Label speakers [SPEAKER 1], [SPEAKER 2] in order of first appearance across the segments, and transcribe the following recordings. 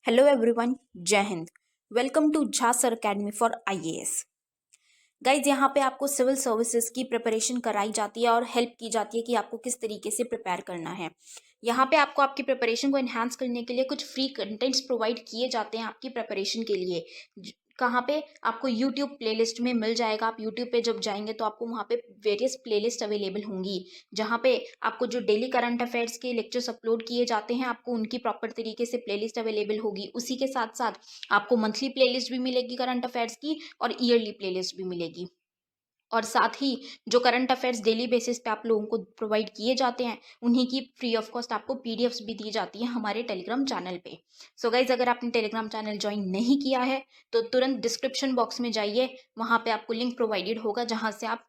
[SPEAKER 1] Hello everyone, Jai Hind. Welcome to Jha sir academy for IAS. Guys, यहाँ पे आपको सिविल सर्विसेज की प्रिपरेशन कराई जाती है और हेल्प की जाती है कि आपको किस तरीके से प्रिपेयर करना है। यहाँ पे आपको आपकी प्रिपरेशन को एनहांस करने के लिए कुछ फ्री कंटेंट्स प्रोवाइड किए जाते हैं आपकी प्रिपरेशन के लिए। कहाँ पे आपको यूट्यूब प्लेलिस्ट में मिल जाएगा। आप यूट्यूब पे जब जाएंगे तो आपको वहाँ पे वेरियस प्लेलिस्ट अवेलेबल होंगी, जहाँ पे आपको जो डेली करंट अफेयर्स के लेक्चर्स अपलोड किए जाते हैं आपको उनकी प्रॉपर तरीके से प्लेलिस्ट अवेलेबल होगी। उसी के साथ साथ आपको मंथली प्लेलिस्ट भी मिलेगी करंट अफेयर्स की और ईयरली प्लेलिस्ट भी मिलेगी। और साथ ही जो करंट अफेयर्स डेली बेसिस पे आप लोगों को प्रोवाइड किए जाते हैं उन्हीं की फ्री ऑफ कॉस्ट आपको पीडीएफ्स भी दी जाती है हमारे टेलीग्राम चैनल पे। सो गाइज, अगर आपने टेलीग्राम चैनल ज्वाइन नहीं किया है तो तुरंत डिस्क्रिप्शन बॉक्स में जाइए, वहाँ पे आपको लिंक प्रोवाइडेड होगा जहाँ से आप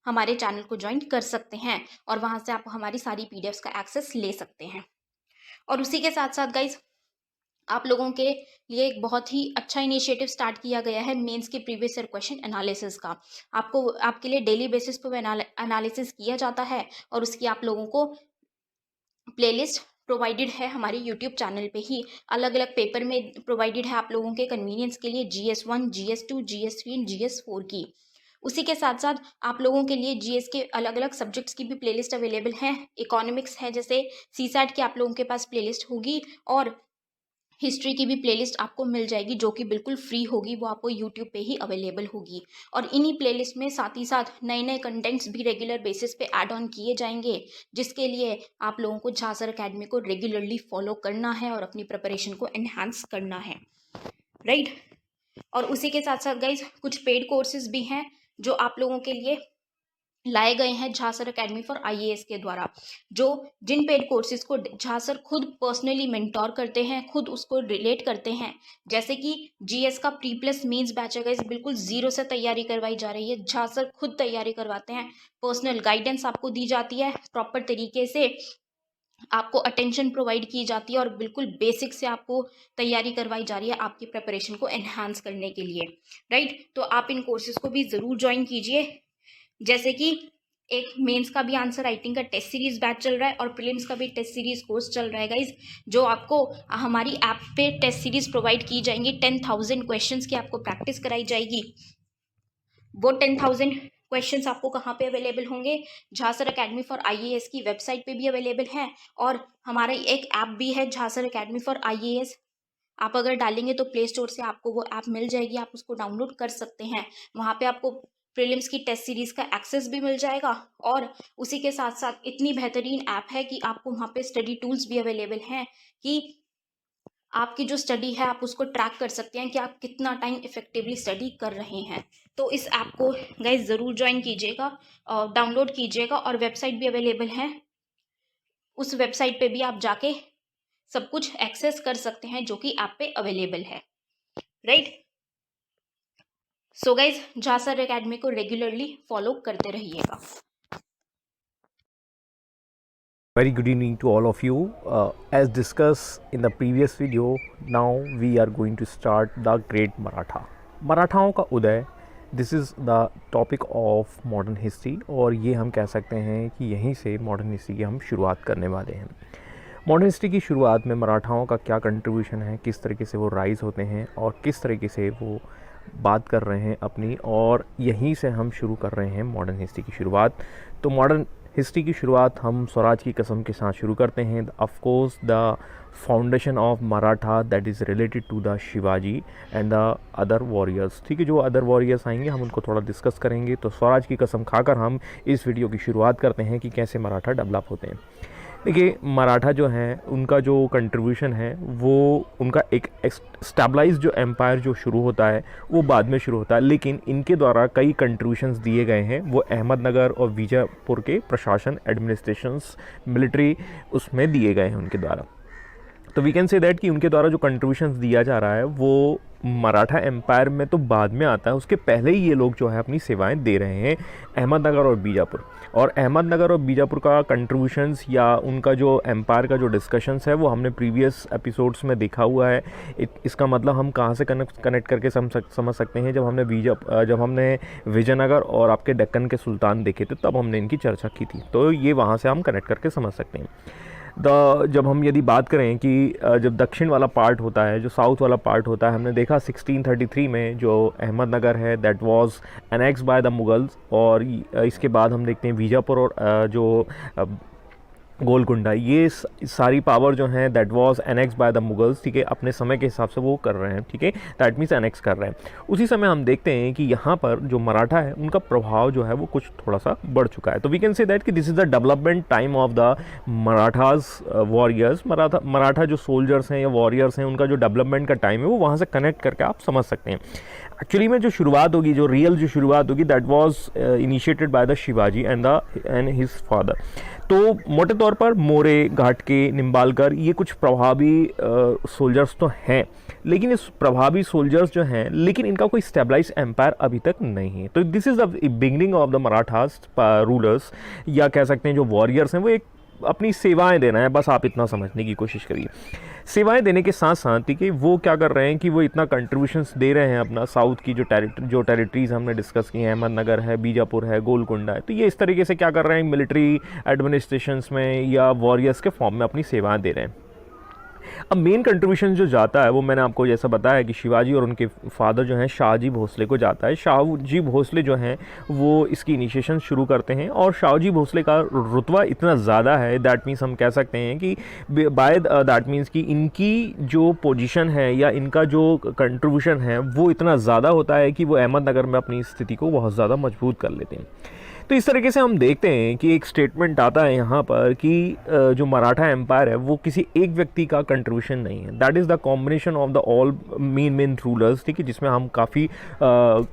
[SPEAKER 1] हमारे चैनल को ज्वाइन कर सकते हैं और वहाँ से आप हमारी सारी पीडीएफ्स का एक्सेस ले सकते हैं। और उसी के साथ साथ गाइज, आप लोगों के लिए एक बहुत ही अच्छा इनिशिएटिव स्टार्ट किया गया है मेंस के प्रीवियस ईयर क्वेश्चन एनालिसिस का। आपको आपके लिए डेली बेसिस पर एनालिसिस किया जाता है और उसकी आप लोगों को प्लेलिस्ट प्रोवाइडेड है हमारे यूट्यूब चैनल पे ही। अलग अलग पेपर में प्रोवाइडेड है आप लोगों के कन्वीनियंस के लिए, GS1, GS2, GS3 and GS4 की। उसी के साथ साथ आप लोगों के लिए जीएस के अलग अलग सब्जेक्ट्स की भी प्लेलिस्ट अवेलेबल है। इकोनॉमिक्स है, जैसे सीसैट की आप लोगों के पास प्लेलिस्ट होगी, और हिस्ट्री की भी प्लेलिस्ट आपको मिल जाएगी जो कि बिल्कुल फ्री होगी, वो आपको यूट्यूब पे ही अवेलेबल होगी। और इन्हीं प्लेलिस्ट में साथ ही साथ नए नए कंटेंट्स भी रेगुलर बेसिस पे ऐड ऑन किए जाएंगे, जिसके लिए आप लोगों को झा सर अकेडमी को रेगुलरली फॉलो करना है और अपनी प्रिपरेशन को एनहांस करना है, राइट। और उसी के साथ साथ गाइज, कुछ पेड कोर्सेज भी हैं जो आप लोगों के लिए लाए गए हैं Jha sir academy for IAS के द्वारा, जो जिन पेड कोर्सेज को झा सर खुद पर्सनली मेंटोर करते हैं, खुद उसको रिलेट करते हैं। जैसे कि जीएस का प्री प्लस मींस बैच है गाइस, बिल्कुल जीरो से तैयारी करवाई जा रही है। झा सर खुद तैयारी करवाते हैं, पर्सनल गाइडेंस आपको दी जाती है, प्रॉपर तरीके से आपको अटेंशन प्रोवाइड की जाती है और बिल्कुल बेसिक से आपको तैयारी करवाई जा रही है आपकी प्रिपरेशन को एनहांस करने के लिए, राइट। तो आप इन कोर्सेज को भी ज़रूर ज्वाइन कीजिए। जैसे कि एक मेंस का भी आंसर राइटिंग का टेस्ट सीरीज बैच चल रहा है और प्रीलिम्स का भी टेस्ट सीरीज कोर्स चल रहा है गाइज, जो आपको हमारी ऐप पे टेस्ट सीरीज प्रोवाइड की जाएंगी। 10,000 क्वेश्चंस की आपको प्रैक्टिस कराई जाएगी। वो 10,000 क्वेश्चंस आपको कहाँ पे अवेलेबल होंगे? Jha sir academy for IAS की वेबसाइट पे भी अवेलेबल है, और हमारा एक ऐप भी है Jha sir academy for IAS. आप अगर डालेंगे तो प्ले स्टोर से आपको वो ऐप मिल जाएगी, आप उसको डाउनलोड कर सकते हैं। वहाँ पे आपको प्रीलिम्स की टेस्ट सीरीज का एक्सेस भी मिल जाएगा, और उसी के साथ साथ इतनी बेहतरीन ऐप है कि आपको वहाँ पे स्टडी टूल्स भी अवेलेबल हैं कि आपकी जो स्टडी है आप उसको ट्रैक कर सकते हैं कि आप कितना टाइम इफेक्टिवली स्टडी कर रहे हैं। तो इस ऐप को गाइज ज़रूर ज्वाइन कीजिएगा, डाउनलोड कीजिएगा, और वेबसाइट भी अवेलेबल है। उस वेबसाइट पे भी आप जाके सब कुछ एक्सेस कर सकते हैं जो कि ऐप पे अवेलेबल है, right. So guys, Jha sir academy को रेगुलरली फॉलो करते रहिएगा।
[SPEAKER 2] Very good evening to all of you. As discussed in the previous video, now we are going to start the Great Maratha. मराठाओं का उदय, this is the topic of modern history, और ये हम कह सकते हैं कि यहीं से मॉडर्न हिस्ट्री की हम शुरुआत करने वाले हैं। मॉडर्न हिस्ट्री की शुरुआत में मराठाओं का क्या कंट्रीब्यूशन है, किस तरीके से वो राइज होते हैं और किस तरीके से वो बात कर रहे हैं अपनी, और यहीं से हम शुरू कर रहे हैं मॉडर्न हिस्ट्री की शुरुआत। तो मॉडर्न हिस्ट्री की शुरुआत हम स्वराज की कसम के साथ शुरू करते हैं। Of course the foundation of Maratha that is related to the Shivaji and the other warriors. ठीक है, जो अदर वॉरियर्स आएंगे हम उनको थोड़ा डिस्कस करेंगे। तो स्वराज की कसम खाकर हम इस वीडियो की शुरुआत करते हैं कि कैसे मराठा डेवलप होते हैं। देखिए, मराठा जो हैं उनका जो कंट्रीब्यूशन है वो उनका एक स्टेबलाइज जो एम्पायर जो शुरू होता है वो बाद में शुरू होता है, लेकिन इनके द्वारा कई कंट्रीब्यूशंस दिए गए हैं। वो अहमदनगर और बीजापुर के प्रशासन, एडमिनिस्ट्रेशंस, मिलिट्री उसमें दिए गए हैं उनके द्वारा। तो वी कैन से दैट कि उनके द्वारा जो कंट्रीब्यूशंस दिया जा रहा है वो मराठा एम्पायर में तो बाद में आता है, उसके पहले ही ये लोग जो है अपनी सेवाएं दे रहे हैं अहमदनगर और बीजापुर। और अहमदनगर और बीजापुर का कंट्रीब्यूशंस या उनका जो एम्पायर का जो डिस्कशंस है वो हमने प्रीवियस एपिसोड्स में देखा हुआ है। इसका मतलब हम कहाँ से कनेक्ट करके समझ सकते हैं, जब हमने विजयनगर और आपके दक्कन के सुल्तान देखे थे तब हमने इनकी चर्चा की थी, तो ये वहाँ से हम कनेक्ट करके समझ सकते हैं। जब हम यदि बात करें कि जब दक्षिण वाला पार्ट होता है, जो साउथ वाला पार्ट होता है, हमने देखा 1633 में जो अहमदनगर है that was annex by the Mughals, और इसके बाद हम देखते हैं बीजापुर और जो गोलकुंडा, ये सारी पावर जो हैं that was annex by the Mughals, ठीक है, अपने समय के हिसाब से वो कर रहे हैं, ठीक है, दैट मीन्स एनेक्स कर रहे हैं। उसी समय हम देखते हैं कि यहाँ पर जो मराठा है उनका प्रभाव जो है वो कुछ थोड़ा सा बढ़ चुका है। तो वी कैन से दैट कि this is the development time of the Marathas warriors. Maratha जो सोल्जर्स हैं या वॉरियर्स हैं, उनका जो डेवलपमेंट का टाइम है वो वहाँ से कनेक्ट करके आप समझ सकते हैं। एक्चुअली में जो शुरुआत होगी, जो रियल जो शुरुआत होगी, that was initiated by the Shivaji and his father. तो मोटे तौर पर मोरे, घाटके, निम्बालकर, ये कुछ प्रभावी सोल्जर्स तो हैं, लेकिन इस प्रभावी सोल्जर्स जो हैं, लेकिन इनका कोई स्टेबलाइज एम्पायर अभी तक नहीं है। तो this is the beginning of the Marathas rulers, या कह सकते हैं जो वॉरियर्स हैं वो एक अपनी सेवाएं देना है, बस आप इतना समझने की कोशिश करिए। सेवाएं देने के साथ साथ, ठीक है, वो क्या कर रहे हैं कि वो इतना कंट्रीब्यूशंस दे रहे हैं अपना साउथ की जो टेरिटरीज़ हमने डिस्कस की हैं, अहमदनगर है, बीजापुर है, गोलकुंडा है, तो ये इस तरीके से क्या कर रहे हैं, मिलिट्री एडमिनिस्ट्रेशंस में या वॉरियर्स के फॉर्म में अपनी सेवाएं दे रहे हैं। अब मेन कंट्रीब्यूशन जो जाता है वो मैंने आपको जैसा बताया कि शिवाजी और उनके फादर जो हैं शाहजी भोसले को जाता है। शाहजी भोसले जो हैं वो इसकी इनिशिएशन शुरू करते हैं, और शाहजी भोसले का रुतबा इतना ज़्यादा है, दैट मीन्स हम कह सकते हैं कि बाय दैट मीन्स कि इनकी जो पोजीशन है या इनका जो कंट्रीब्यूशन है वो इतना ज़्यादा होता है कि वो अहमदनगर में अपनी स्थिति को बहुत ज़्यादा मजबूत कर लेते हैं। तो इस तरीके से हम देखते हैं कि एक स्टेटमेंट आता है यहाँ पर कि जो मराठा एम्पायर है वो किसी एक व्यक्ति का कंट्रीब्यूशन नहीं है, that is the combination of the all main rulers, ठीक है, जिसमें हम काफ़ी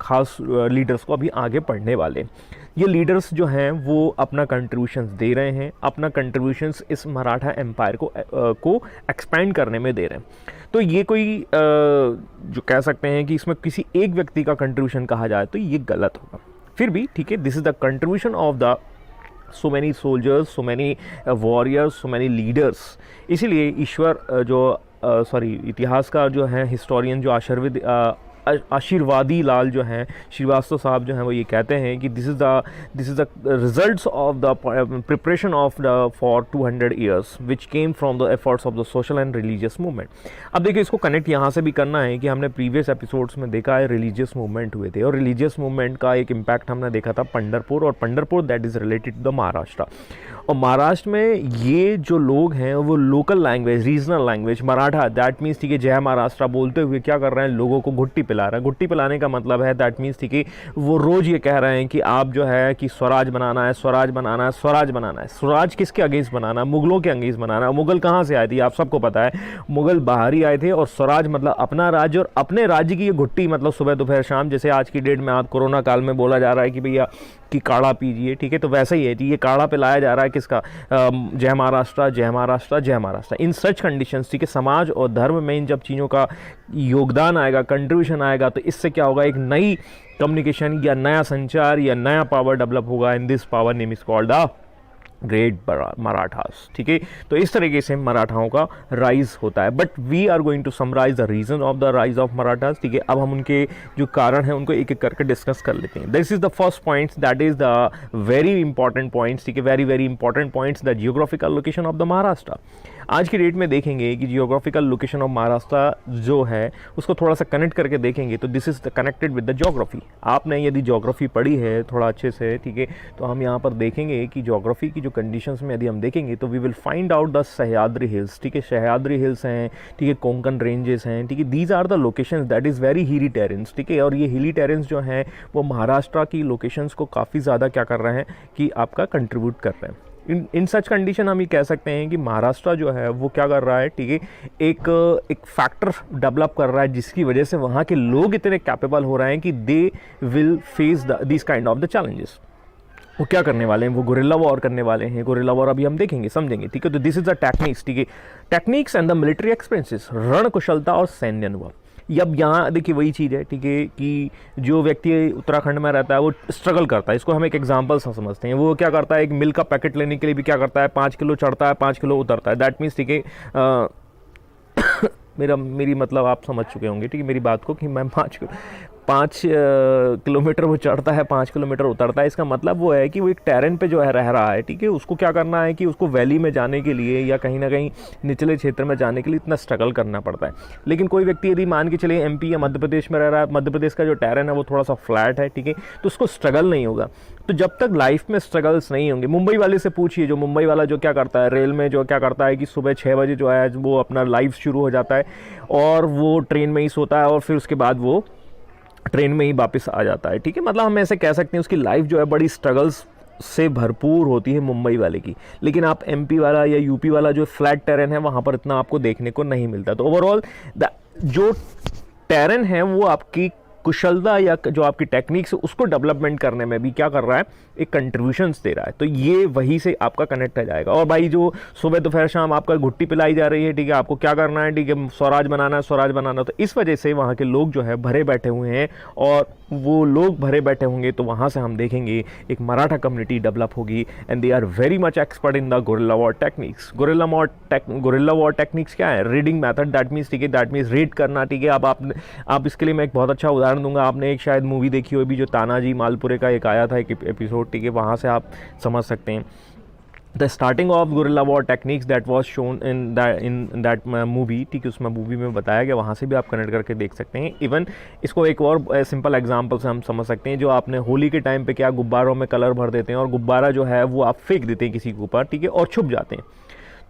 [SPEAKER 2] खास लीडर्स को अभी आगे पढ़ने वाले। ये लीडर्स जो हैं वो अपना कंट्रीब्यूशंस दे रहे हैं, अपना कंट्रीब्यूशंस इस मराठा एम्पायर को एक्सपैंड करने में दे रहे हैं। तो ये कोई जो कह सकते हैं कि इसमें किसी एक व्यक्ति का कंट्रीब्यूशन कहा जाए तो ये गलत होगा। फिर भी ठीक है, this is the contribution of the so many soldiers, so many warriors, so many leaders. इसीलिए ईश्वर इतिहासकार जो हैं, हिस्टोरियन जो आशीर्वादी लाल जो हैं श्रीवास्तव साहब जो हैं, वो ये कहते हैं कि this is the results of the preparation of the for 200 years which came from the efforts of the social and religious movement. अब देखिए, इसको कनेक्ट यहाँ से भी करना है कि हमने प्रीवियस एपिसोड्स में देखा है रिलीजियस मूवमेंट हुए थे, और रिलीजियस मूवमेंट का एक इम्पैक्ट हमने देखा था पंढरपुर, और Pandharpur that is related to the Maharashtra. और महाराष्ट्र में ये जो लोग हैं वो local language, regional language Maratha, that means ठीक है, जय महाराष्ट्र बोलते हुए क्या कर रहे हैं, लोगों को घुट्टी पिला रहे हैं। घुट्टी पिलाने का मतलब है दैट मीन्स ठीक है, वो रोज़ ये कह रहे हैं कि आप जो है कि स्वराज बनाना है, स्वराज बनाना है, स्वराज बनाना है। स्वराज किसके अगेंस्ट बनाना है? मुगलों के अगेंस्ट बनाना है। मुगल कहाँ से आए थे आप सबको पता है, मुगल बाहरी आए थे, और स्वराज मतलब अपना राज्य, और अपने राज्य की ये घुट्टी मतलब सुबह दोपहर शाम, जैसे आज की डेट में आप कोरोना काल में बोला जा रहा है कि भैया कि काढ़ा पीजिए, ठीक है, तो वैसे ही है कि ये काढ़ा पिलाया जा रहा है किसका, जय महाराष्ट्र, जय महाराष्ट्र, जय महाराष्ट्र। इन सच कंडीशंस, ठीक है, समाज और धर्म में इन जब चीज़ों का योगदान आएगा, कंट्रीब्यूशन आएगा, तो इससे क्या होगा, एक नई कम्युनिकेशन या नया संचार या नया पावर डेवलप होगा। In this power name is called the great Marathas, ठीक है। तो इस तरीके से मराठाओं का राइज होता है, but we are going to summarise the reason of the rise of Marathas, ठीक है। अब हम उनके जो कारण हैं उनको एक एक करके डिस्कस कर लेते हैं। This is the first points, that is the very important points, ठीक है, very very important points, the geographical location of the Maharashtra. आज की डेट में देखेंगे कि जियोग्राफिकल लोकेशन ऑफ महाराष्ट्र जो है उसको थोड़ा सा कनेक्ट करके देखेंगे, तो this is connected with the geography. आपने यदि ज्योग्राफी पढ़ी है थोड़ा अच्छे से, ठीक है, तो हम यहाँ पर देखेंगे कि ज्योग्राफी की जो कंडीशंस में यदि हम देखेंगे तो we will find out the Sahyadri hills, ठीक है, सह्याद्री हिल्स हैं, ठीक है, कोंकण रेंजेस हैं, ठीक है, these are the locations that is very hilly terrains, ठीक है। और ये हिली टेरेंस जो हैं वो महाराष्ट्र की लोकेशंस को काफ़ी ज़्यादा क्या कर रहे हैं कि आपका कंट्रीब्यूट कर रहे हैं। इन सच कंडीशन हम ये कह सकते हैं कि महाराष्ट्र जो है वो क्या कर रहा है, ठीक है, एक फैक्टर डेवलप कर रहा है जिसकी वजह से वहाँ के लोग इतने कैपेबल हो रहे हैं कि they will face this kind of the challenges. वो क्या करने वाले हैं, वो गुरिल्ला वॉर करने वाले हैं। गुरिल्ला वॉर अभी हम देखेंगे, समझेंगे, ठीक है। तो दिस इज द टेक्निक्स, ठीक है, techniques and the military expenses, रण कुशलता और सैन्य अनुभव। अब यहाँ देखिए वही चीज़ है, ठीक है, कि जो व्यक्ति उत्तराखंड में रहता है वो स्ट्रगल करता है। इसको हम एक एग्जांपल से समझते हैं। वो क्या करता है, एक मिल्क का पैकेट लेने के लिए भी क्या करता है, 5 किलो चढ़ता है, 5 किलो उतरता है। दैट मीन्स, ठीक है, मेरी मतलब आप समझ चुके होंगे, ठीक है, मेरी बात को, कि मैं 5 किलोमीटर वो चढ़ता है, 5 किलोमीटर उतरता है। इसका मतलब वो है कि वो एक टेरेन पे जो है रह रहा है, ठीक है। उसको क्या करना है कि उसको वैली में जाने के लिए या कहीं ना कहीं निचले क्षेत्र में जाने के लिए इतना स्ट्रगल करना पड़ता है। लेकिन कोई व्यक्ति यदि मान के चलिए एमपी या मध्य प्रदेश में रह रहा है, मध्य प्रदेश का जो टेरेन है वो थोड़ा सा फ्लैट है, ठीक है, तो उसको स्ट्रगल नहीं होगा। तो जब तक लाइफ में स्ट्रगल्स नहीं होंगे, मुंबई वाले से पूछिए, जो मुंबई वाला जो क्या करता है रेल में, जो क्या करता है कि सुबह 6 बजे जो है वो अपना लाइफ शुरू हो जाता है और वो ट्रेन में ही सोता है और फिर उसके बाद वो ट्रेन में ही वापस आ जाता है, ठीक है। मतलब हम ऐसे कह सकते हैं उसकी लाइफ जो है बड़ी स्ट्रगल्स से भरपूर होती है मुंबई वाले की। लेकिन आप एमपी वाला या यूपी वाला जो फ्लैट टेरेन है वहाँ पर इतना आपको देखने को नहीं मिलता। तो ओवरऑल जो टेरेन है वो आपकी कुशलता या जो आपकी टेक्निक्स है उसको डेवलपमेंट करने में भी क्या कर रहा है, एक कंट्रीब्यूशंस दे रहा है। तो ये वही से आपका कनेक्ट हो जाएगा। और भाई जो सुबह दोपहर शाम आपका घुट्टी पिलाई जा रही है, ठीक है, आपको क्या करना है, ठीक है, स्वराज बनाना है, स्वराज बनाना। तो इस वजह से वहाँ के लोग जो है भरे बैठे हुए हैं और वो लोग भरे बैठे होंगे तो वहाँ से हम देखेंगे एक मराठा कम्युनिटी डेवलप होगी and they are very much expert in the guerrilla war techniques. Guerrilla war techniques क्या है, रीडिंग मेथड, दैट मीन्स, ठीक है, दैट मीन्स रीड करना, ठीक है। अब आप इसके लिए मैं एक बहुत अच्छा उदाहरण दूंगा। आपने एक शायद मूवी देखी होगी जो तानाजी मालपुरे का एक आया था एक एपिसोड, ठीक है, वहाँ से आप समझ सकते हैं। The starting of guerrilla war techniques that was shown in that movie, ठीक है, उसमें मूवी में बताया गया, वहाँ से भी आप कनेक्ट करके देख सकते हैं। इवन इसको एक और सिंपल एग्जांपल से हम समझ सकते हैं। जो आपने होली के टाइम पे क्या गुब्बारों में कलर भर देते हैं और गुब्बारा जो है वो आप फेंक देते हैं किसी के ऊपर, ठीक है, और छुप जाते हैं।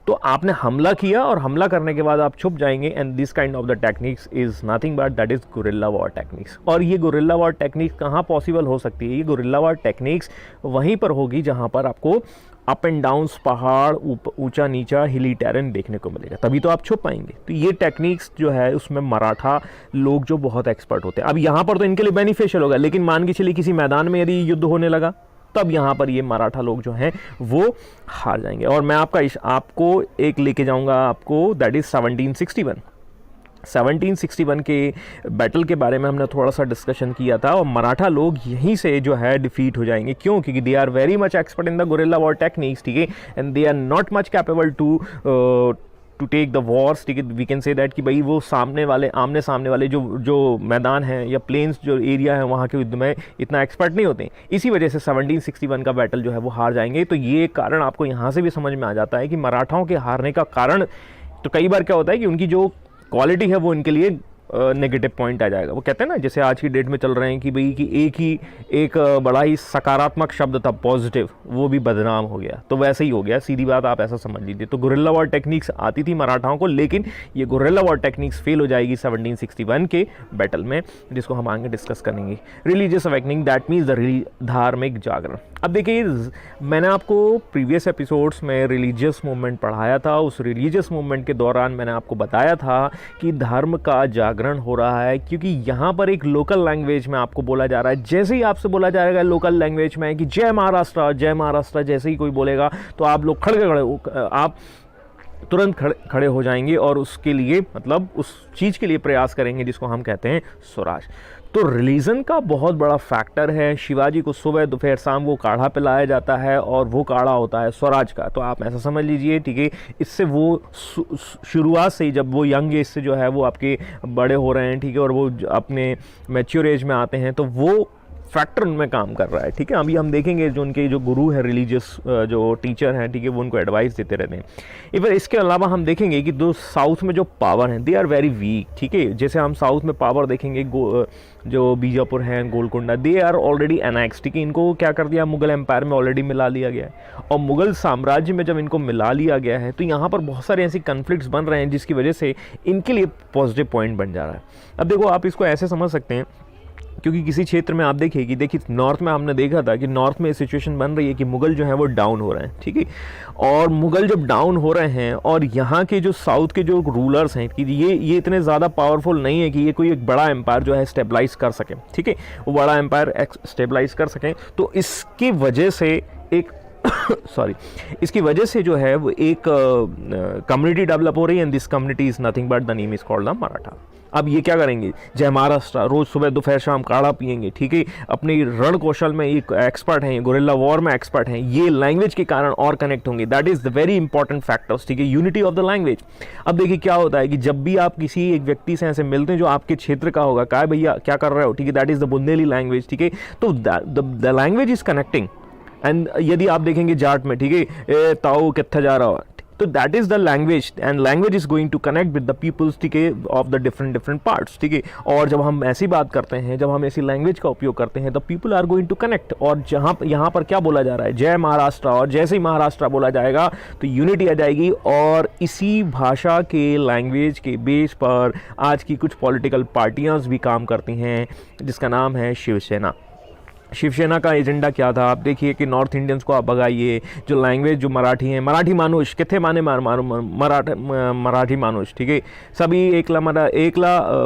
[SPEAKER 2] तो आपने हमला किया और हमला करने के बाद आप छुप जाएंगे and this kind of the techniques is nothing but that is guerrilla war techniques. और ये गुरिल्ला वॉर टेक्निक्स कहाँ पॉसिबल हो सकती है? ये गुरिल्ला वॉर टेक्निक्स वहीं पर होगी जहाँ पर आपको अप एंड डाउन्स, पहाड़, ऊंचा नीचा, हिली टेरेन देखने को मिलेगा, तभी तो आप छुप पाएंगे। तो ये टेक्निक्स जो है उसमें मराठा लोग जो बहुत एक्सपर्ट होते हैं। अब यहाँ पर तो इनके लिए बेनिफिशियल होगा, लेकिन मान के चलिए किसी मैदान में यदि युद्ध होने लगा तब यहाँ पर ये मराठा लोग जो हैं वो हार जाएंगे। और मैं आपको एक लेके जाऊँगा आपको, दैट इज़ 1761 के बैटल के बारे में हमने थोड़ा सा डिस्कशन किया था और मराठा लोग यहीं से जो है डिफीट हो जाएंगे। क्यों? क्योंकि they are very much expert in the guerrilla war techniques, ठीक है, and they are not much capable to take the wars, ठीक है। वी कैन से दैट कि भाई वो आमने सामने वाले जो मैदान हैं या प्लेन्स जो एरिया है वहाँ के युद्ध में इतना एक्सपर्ट नहीं होते। इसी वजह से 1761 का बैटल जो है वो हार जाएंगे। तो ये कारण आपको यहाँ से भी समझ में आ जाता है कि मराठाओं के हारने का कारण, तो कई बार क्या होता है कि उनकी जो क्वालिटी है वो इनके लिए नेगेटिव पॉइंट आ जाएगा। वो कहते हैं ना, जैसे आज की डेट में चल रहे हैं कि भाई कि एक बड़ा ही सकारात्मक शब्द था पॉजिटिव, वो भी बदनाम हो गया। तो वैसे ही हो गया, सीधी बात आप ऐसा समझ लीजिए। तो गुरिल्ला वॉर टेक्निक्स आती थी मराठाओं को, लेकिन ये गुरिल्ला वॉर टेक्निक्स फेल हो जाएगी 1761 के बैटल में, जिसको हम आगे डिस्कस करेंगे। Religious awakening, that means the धार्मिक जागरण। अब देखिए, मैंने आपको प्रीवियस एपिसोड्स में रिलीजियस मूवमेंट पढ़ाया था। उस रिलीजियस मूवमेंट के दौरान मैंने आपको बताया था कि धर्म का जागरण हो रहा है, क्योंकि यहाँ पर एक लोकल लैंग्वेज में आपको बोला जा रहा है। जैसे ही आपसे बोला जाएगा लोकल लैंग्वेज में कि जय महाराष्ट्र, जय महाराष्ट्र, जैसे ही कोई बोलेगा तो आप लोग आप तुरंत खड़े हो जाएंगे और उसके लिए, मतलब उस चीज़ के लिए प्रयास करेंगे जिसको हम कहते हैं स्वराज। तो रिलीजन का बहुत बड़ा फैक्टर है। शिवाजी को सुबह दोपहर शाम वो काढ़ा पिलाया जाता है और वो काढ़ा होता है स्वराज का। तो आप ऐसा समझ लीजिए, ठीक है, इससे वो शुरुआत से ही, जब वो यंग एज से जो है वो आपके बड़े हो रहे हैं, ठीक है, और वो अपने मैच्योर एज में आते हैं, तो वो फैक्टर उनमें काम कर रहा है, ठीक है। अभी हम देखेंगे जो उनके जो गुरु है, रिलीजियस जो टीचर हैं, ठीक है, वो उनको एडवाइस देते रहते हैं। इवन इसके अलावा हम देखेंगे कि दो साउथ में जो पावर हैं दे आर वेरी वीक, ठीक है। जैसे हम साउथ में पावर देखेंगे, जो बीजापुर हैं, Golconda, they are already annex, ठीक है। इनको क्या कर दिया, मुगल एम्पायर में ऑलरेडी मिला लिया गया है। और मुगल साम्राज्य में जब इनको मिला लिया गया है तो यहाँ पर बहुत सारे ऐसे कन्फ्लिक्ट्स बन रहे हैं जिसकी वजह से इनके लिए पॉजिटिव पॉइंट बन जा रहा है। अब देखो, आप इसको ऐसे समझ सकते हैं, क्योंकि किसी क्षेत्र में आप देखिए नॉर्थ में हमने देखा था कि नॉर्थ में सिचुएशन बन रही है कि मुगल जो है वो डाउन हो रहे हैं, ठीक है। और मुगल जब डाउन हो रहे हैं और यहाँ के जो साउथ के जो रूलर्स हैं कि ये इतने ज़्यादा पावरफुल नहीं है कि ये कोई एक बड़ा एम्पायर जो है स्टेबलाइज कर सके, ठीक है, वो बड़ा एम्पायर स्टेबलाइज कर सकें। तो इसकी वजह से एक इसकी वजह से जो है वो एक कम्युनिटी डेवलप हो रही है, and this community is nothing but the name is called the Maratha. अब ये क्या करेंगे, जय महाराष्ट्र, रोज़ सुबह दोपहर शाम काढ़ा पियेंगे, ठीक है, अपनी रण कौशल में ये एक्सपर्ट हैं, गोरिल्ला वॉर में एक्सपर्ट हैं, ये लैंग्वेज के कारण और कनेक्ट होंगे। That is the very important factors, ठीक है, यूनिटी ऑफ द लैंग्वेज। अब देखिए क्या होता है कि जब भी आप किसी एक व्यक्ति से ऐसे मिलते हैं जो आपके क्षेत्र का होगा, क्या भैया क्या कर रहे हो, ठीक है, that is the Bundeli language, ठीक है, तो the language is connecting. And यदि आप देखेंगे जाट में, ठीक है, ए ताऊ कित्थे जा रहा हो, तो that is the language, and language is going to connect with the peoples, ठीक है, ऑफ द डिफरेंट पार्ट्स, ठीक है। और जब हम ऐसी बात करते हैं, जब हम ऐसी लैंग्वेज का उपयोग करते हैं, तो people are going to connect. और जहाँ यहाँ पर क्या बोला जा रहा है, जय महाराष्ट्र, और जैसे ही महाराष्ट्र बोला जाएगा तो यूनिटी आ जाएगी। और इसी भाषा के लैंग्वेज के बेस पर आज की कुछ पॉलिटिकल पार्टियाँ भी काम करती हैं, जिसका नाम है शिवसेना। शिवसेना का एजेंडा क्या था, आप देखिए कि नॉर्थ इंडियंस को आप भगाइए, जो लैंग्वेज जो मराठी हैं, मराठी मानुष कितने माने मराठी मानुष, ठीक है, सभी एकला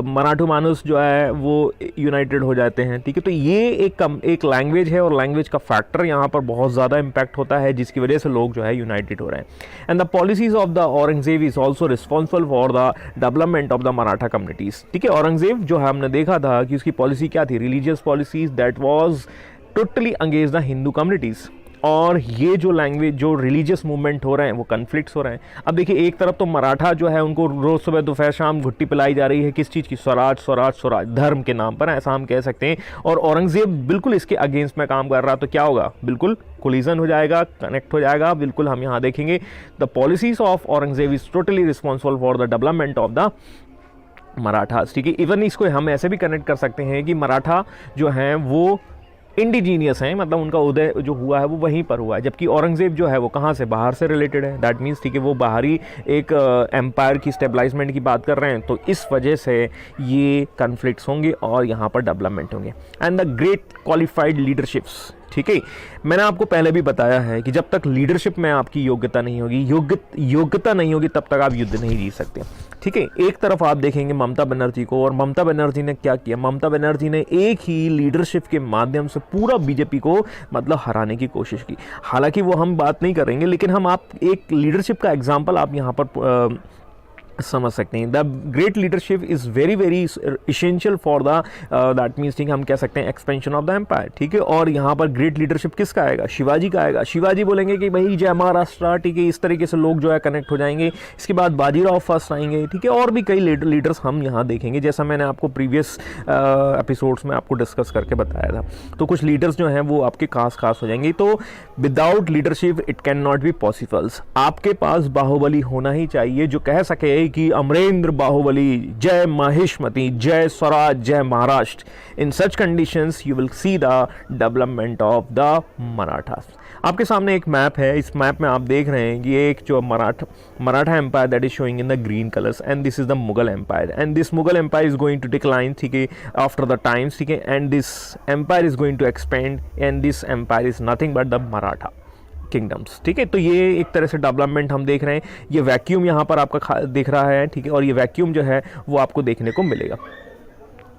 [SPEAKER 2] मराठू मानुष जो है वो यूनाइटेड हो जाते हैं, ठीक है। तो ये एक लैंग्वेज है, और लैंग्वेज का फैक्टर यहाँ पर बहुत ज़्यादा इम्पैक्ट होता है, जिसकी वजह से लोग जो है यूनाइटेड हो रहे हैं। And the policies of the Aurangzeb is also responsible for the development of the Maratha communities, ठीक है। औरंगजेब जो है हमने देखा था कि उसकी पॉलिसी क्या थी, religious policies that was totally against the Hindu communities. और ये जो लैंग्वेज जो रिलीजियस मूवमेंट हो रहे हैं वो कन्फ्लिक्ट्स हो रहे हैं। अब देखिए एक तरफ तो मराठा जो है उनको रोज़ सुबह दोपहर शाम घुट्टी पिलाई जा रही है, किस चीज़ की, स्वराज स्वराज स्वराज, धर्म के नाम पर, ऐसा हम कह सकते हैं। और औरंगजेब बिल्कुल इसके अगेंस्ट में काम कर रहा, तो क्या होगा, बिल्कुल कोलिजन हो जाएगा, कनेक्ट हो जाएगा, बिल्कुल हम यहाँ देखेंगे। The policies of Aurangzeb is totally responsible for the development of the Marathas, ठीक है। इवन इसको हम ऐसे भी कनेक्ट कर सकते हैं कि मराठा जो हैं वो इंडिजीनियस हैं, मतलब उनका उदय जो हुआ है वो वहीं पर हुआ है, जबकि औरंगजेब जो है वो कहाँ से, बाहर से रिलेटेड है। दैट मीन्स, ठीक है, वो बाहरी एक एम्पायर की स्टेबलाइजमेंट की बात कर रहे हैं, तो इस वजह से ये कन्फ्लिक्ट्स होंगे और यहाँ पर डेवलपमेंट होंगे। And the great qualified leaderships, ठीक है, मैंने आपको पहले भी बताया है कि जब तक लीडरशिप में आपकी योग्यता नहीं होगी, योग्यता नहीं होगी, तब तक आप युद्ध नहीं जीत सकते, ठीक है। एक तरफ आप देखेंगे ममता बनर्जी को, और ममता बनर्जी ने क्या किया, ममता बनर्जी ने एक ही लीडरशिप के माध्यम से पूरा बीजेपी को मतलब हराने की कोशिश की। हालांकि वो हम बात नहीं करेंगे, लेकिन हम आप एक लीडरशिप का एग्जाम्पल आप यहाँ पर समझ सकते हैं। The great leadership is very very essential for the that means, ठीक है, हम कह सकते हैं एक्सपेंशन ऑफ द एम्पायर, ठीक है। और यहाँ पर ग्रेट लीडरशिप किसका आएगा, शिवाजी का आएगा। शिवाजी बोलेंगे कि भाई जय महाराष्ट्र, ठीक है, इस तरीके से लोग जो है कनेक्ट हो जाएंगे। इसके बाद बाजीराव फर्स्ट आएंगे, ठीक है, और भी कई लीडर्स हम यहाँ देखेंगे, जैसा मैंने आपको प्रीवियस एपिसोड्स में आपको डिस्कस करके बताया था। तो कुछ लीडर्स जो हैं वो आपके खास हो जाएंगे। तो without leadership it can not be possibles. आपके पास बाहुबली होना ही चाहिए जो कह सके कि अमरेंद्र बाहुबली, जय माहिष्मती, जय स्वराज, जय Maharashtra. In such conditions you will see the development of the Marathas. आपके सामने एक मैप है, इस मैप में आप देख रहे हैं कि एक जो Maratha empire that is showing in the green colours, and this is the Mughal empire, and this Mughal empire is going to decline, ठीक है, आफ्टर द टाइम्स, ठीक है, and this empire is going to expand, and this empire is nothing but the Maratha kingdoms, ठीक है। तो ये एक तरह से डेवलपमेंट हम देख रहे हैं। ये वैक्यूम यहाँ पर आपका दिख रहा है, ठीक है, और ये वैक्यूम जो है वो आपको देखने को मिलेगा।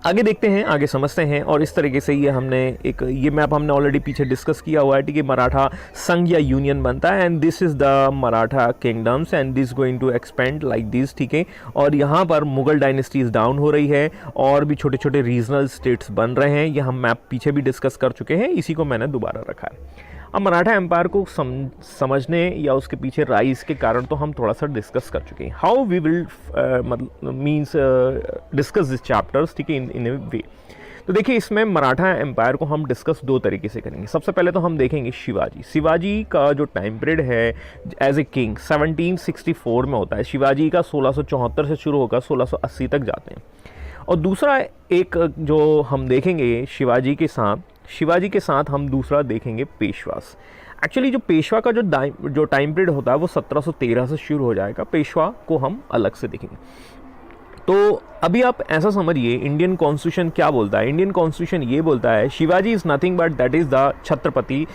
[SPEAKER 2] आगे देखते हैं, आगे समझते हैं। और इस तरीके से ये मैप हमने ऑलरेडी पीछे डिस्कस किया हुआ है, ठीक है। मराठा संघ या यूनियन बनता है, and this is the Maratha kingdoms, and this going to expand like this, ठीक है। और यहाँ पर मुगल डायनेस्टीज डाउन हो रही है, और भी छोटे छोटे रीजनल स्टेट्स बन रहे हैं। ये हम मैप पीछे भी डिस्कस कर चुके हैं, इसी को मैंने दोबारा रखा है। अब मराठा एम्पायर को समझने या उसके पीछे राइज के कारण तो हम थोड़ा सा डिस्कस कर चुके हैं। How we will means discuss this chapters, ठीक है, इन ए वे। तो देखिए इसमें मराठा एम्पायर को हम डिस्कस दो तरीके से करेंगे। सबसे पहले तो हम देखेंगे शिवाजी का जो टाइम पीरियड है एज ए किंग 1764 में होता है। शिवाजी का 1674 से शुरू होकर 1680 तक जाते हैं। और दूसरा एक जो हम देखेंगे शिवाजी के साथ हम दूसरा देखेंगे पेशवास। एक्चुअली जो पेशवा का जो टाइम पीरियड होता है वो 1713 से शुरू हो जाएगा। पेशवा को हम अलग से देखेंगे। तो अभी आप ऐसा समझिए, इंडियन कॉन्स्टिट्यूशन क्या बोलता है। इंडियन कॉन्स्टिट्यूशन ये बोलता है Shivaji is nothing but that is the Chhatrapati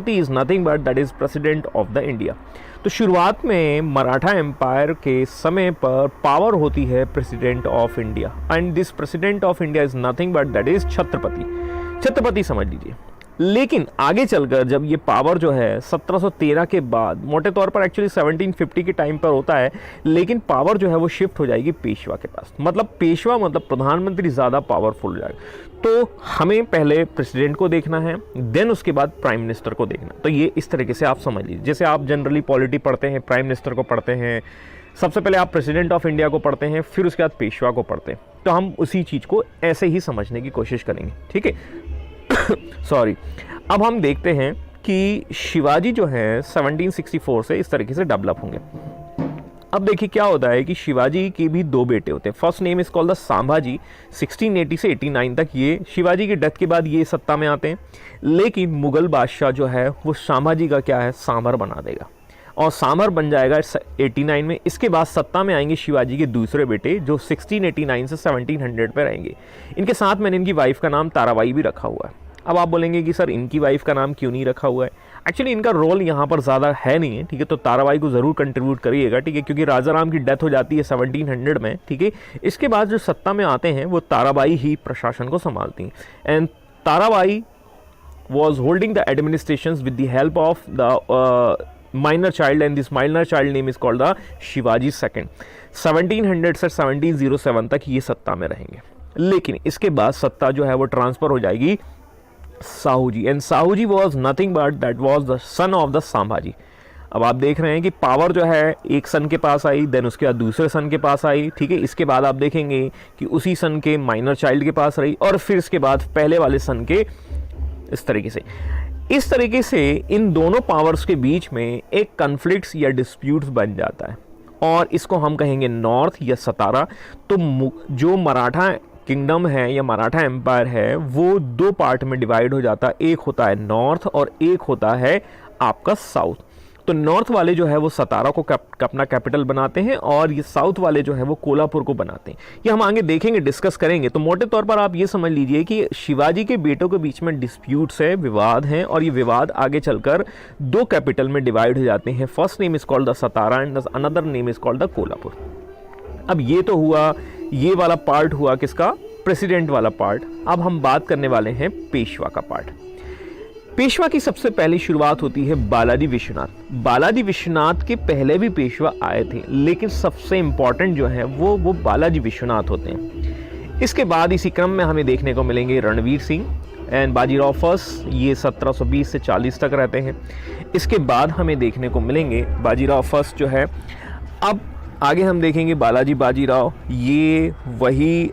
[SPEAKER 2] is nothing but that is president of the India. तो शुरुआत में मराठा एम्पायर के समय पर पावर होती है president of India, and this president of India is nothing but that is Chhatrapati समझ लीजिए। लेकिन आगे चलकर जब ये पावर जो है 1713 के बाद, मोटे तौर पर एक्चुअली 1750 के टाइम पर होता है, लेकिन पावर जो है वो शिफ्ट हो जाएगी पेशवा के पास। मतलब पेशवा मतलब प्रधानमंत्री ज़्यादा पावरफुल हो जाएगा। तो हमें पहले प्रेसिडेंट को देखना है, देन उसके बाद प्राइम मिनिस्टर को देखना। तो ये इस तरीके से आप समझ लीजिए, जैसे आप जनरली पॉलिटी पढ़ते हैं, प्राइम मिनिस्टर को पढ़ते हैं, सबसे पहले आप प्रेसिडेंट ऑफ इंडिया को पढ़ते हैं, फिर उसके बाद पेशवा को पढ़ते हैं। तो हम उसी चीज़ को ऐसे ही समझने की कोशिश करेंगे, ठीक है। सॉरी। अब हम देखते हैं कि शिवाजी जो है 1764 से इस तरीके से डेवलप होंगे। अब देखिए क्या होता है कि शिवाजी के भी दो बेटे होते हैं। First name is called the Sambhaji. 1680 से 89 तक ये शिवाजी की डेथ के बाद ये सत्ता में आते हैं, लेकिन मुगल बादशाह जो है वो संभाजी का क्या है, सांभर बना देगा और सांभर बन जाएगा 89 में। इसके बाद सत्ता में आएंगे शिवाजी के दूसरे बेटे जो 1689 से 1700 पे रहेंगे। इनके साथ मैंने इनकी वाइफ का नाम ताराबाई भी रखा हुआ है। अब आप बोलेंगे कि सर इनकी वाइफ का नाम क्यों नहीं रखा हुआ है। एक्चुअली इनका रोल यहाँ पर ज़्यादा है नहीं है, ठीक है। तो ताराबाई को ज़रूर कंट्रीब्यूट करिएगा, ठीक है, क्योंकि राजा राम की डेथ हो जाती है 1700 में, ठीक है। इसके बाद जो सत्ता में आते हैं वो ताराबाई ही प्रशासन को संभालती हैं। And Tarabai was holding the administration with the help of the minor child, and this minor child name is called the Shivaji second. 1700 से 1707 तक ये सत्ता में रहेंगे, लेकिन इसके बाद सत्ता जो है वो ट्रांसफर हो जाएगी Sahu ji. And Sahu ji was nothing but that was the son of the Sambhaji. अब आप देख रहे हैं कि पावर जो है एक सन के पास आई, देन उसके बाद दूसरे सन के पास आई, ठीक है। इसके बाद आप देखेंगे कि उसी सन के माइनर चाइल्ड के पास रही, और फिर इसके बाद पहले वाले सन के, इस तरीके से इन दोनों पावर्स के बीच में एक कन्फ्लिक्ट्स या डिस्प्यूट्स बन जाता है, और इसको हम कहेंगे नॉर्थ या सतारा। तो जो मराठा किंगडम है या मराठा एम्पायर है वो दो पार्ट में डिवाइड हो जाता है। एक होता है नॉर्थ और एक होता है आपका साउथ। तो नॉर्थ वाले जो है वो सतारा को अपना कैपिटल बनाते हैं, और ये साउथ वाले जो है वो कोल्हापुर को बनाते हैं। ये हम आगे देखेंगे, डिस्कस करेंगे। तो मोटे तौर पर आप ये समझ लीजिए कि शिवाजी के बेटों के बीच में डिस्प्यूट्स है, विवाद हैं, और ये विवाद आगे चलकर दो कैपिटल में डिवाइड हो जाते हैं। First name is called the Satara and another name is called the Kolhapur. अब ये तो हुआ, ये वाला पार्ट हुआ किसका, प्रेसिडेंट वाला पार्ट। अब हम बात करने वाले हैं पेशवा का पार्ट। पेशवा की सबसे पहली शुरुआत होती है बालाजी विश्वनाथ। बालाजी विश्वनाथ के पहले भी पेशवा आए थे, लेकिन सबसे इंपॉर्टेंट जो है वो बालाजी विश्वनाथ होते हैं। इसके बाद इसी क्रम में हमें देखने को मिलेंगे रणवीर सिंह एंड बाजीराव फर्स्ट, ये 1720 से 40 तक रहते हैं। इसके बाद हमें देखने को मिलेंगे बाजीराव फर्स्ट जो है। अब आगे हम देखेंगे बालाजी बाजीराव, ये वही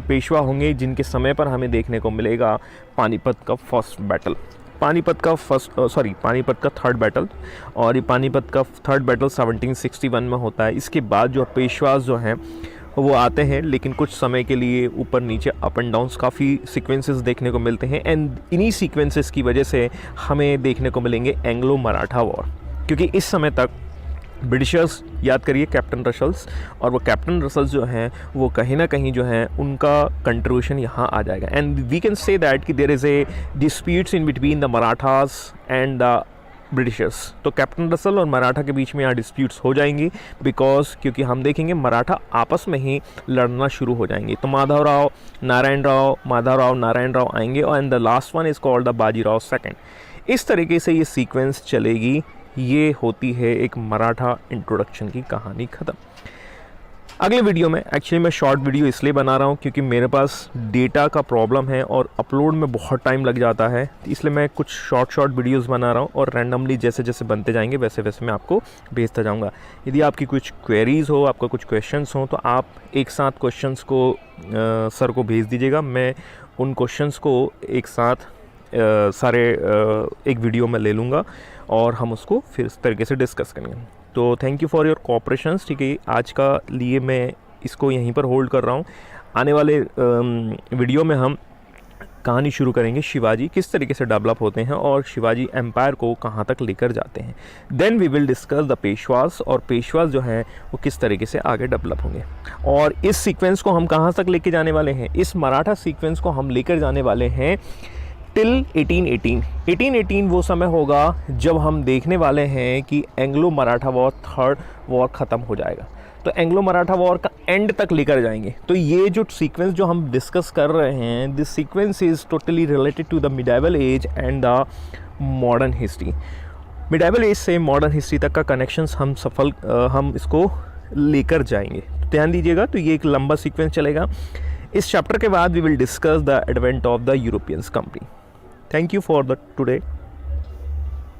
[SPEAKER 2] पेशवा होंगे जिनके समय पर हमें देखने को मिलेगा पानीपत का फर्स्ट बैटल, पानीपत का थर्ड बैटल। और ये पानीपत का थर्ड बैटल 1761 में होता है। इसके बाद जो पेशवास जो हैं वो आते हैं, लेकिन कुछ समय के लिए ऊपर नीचे अप एंड डाउन्स काफ़ी सीक्वेंसेस देखने को मिलते हैं। एंड इन्हीं सीक्वेंसेस की वजह से हमें देखने को मिलेंगे एंग्लो मराठा वॉर, क्योंकि इस समय तक ब्रिटिशर्स, याद करिए कैप्टन रसल्स, और वो कैप्टन रसल्स जो हैं वो कहीं ना कहीं जो है उनका कंट्रीब्यूशन यहाँ आ जाएगा। And we can say that कि there is a disputes in between the Marathas and the britishers. तो कैप्टन रसल और मराठा के बीच में यहाँ डिस्प्यूट्स हो जाएंगी, बिकॉज क्योंकि हम देखेंगे मराठा आपस में ही लड़ना शुरू हो जाएंगे। तो माधवराव नारायण राव आएंगे, और and the last one is called the Bajirao second. इस तरीके से ये सीक्वेंस चलेगी। ये होती है एक मराठा इंट्रोडक्शन की कहानी ख़त्म। अगले वीडियो में, एक्चुअली मैं शॉर्ट वीडियो इसलिए बना रहा हूँ क्योंकि मेरे पास डेटा का प्रॉब्लम है और अपलोड में बहुत टाइम लग जाता है, इसलिए मैं कुछ शॉर्ट वीडियोस बना रहा हूँ, और रैंडमली जैसे जैसे बनते जाएंगे वैसे वैसे मैं आपको भेजता जाऊँगा। यदि आपकी कुछ क्वेरीज़ हो, आपका कुछ क्वेश्चंस हो, तो आप एक साथ क्वेश्चंस को सर को भेज दीजिएगा। मैं उन क्वेश्चंस को एक साथ सारे एक वीडियो में ले लूँगा और हम उसको फिर इस तरीके से डिस्कस करेंगे। तो thank you for your cooperations, ठीक है। आज का लिए मैं इसको यहीं पर होल्ड कर रहा हूँ। आने वाले वीडियो में हम कहानी शुरू करेंगे शिवाजी किस तरीके से डेवलप होते हैं और शिवाजी एम्पायर को कहाँ तक लेकर जाते हैं। Then we will discuss the Peshwas, और पेशवास जो हैं वो किस तरीके से आगे डेवलप होंगे। और इस सीक्वेंस को हम कहाँ तक लेके जाने वाले हैं, इस मराठा सीक्वेंस को हम लेकर जाने वाले हैं टिल 1818 वो समय होगा जब हम देखने वाले हैं कि Anglo Maratha war third war ख़त्म हो जाएगा। तो एंग्लो मराठा वॉर का एंड तक लेकर जाएंगे। तो ये जो सीक्वेंस जो हम डिस्कस कर रहे हैं, this sequence is totally related to the medieval age and the modern history. Medieval age से मॉडर्न हिस्ट्री तक का कनेक्शंस हम इसको लेकर जाएंगे। तो ध्यान दीजिएगा, तो ये एक लंबा सीक्वेंस चलेगा। इस चैप्टर के बाद we will discuss the advent of the Europeans company. Thank you for the today.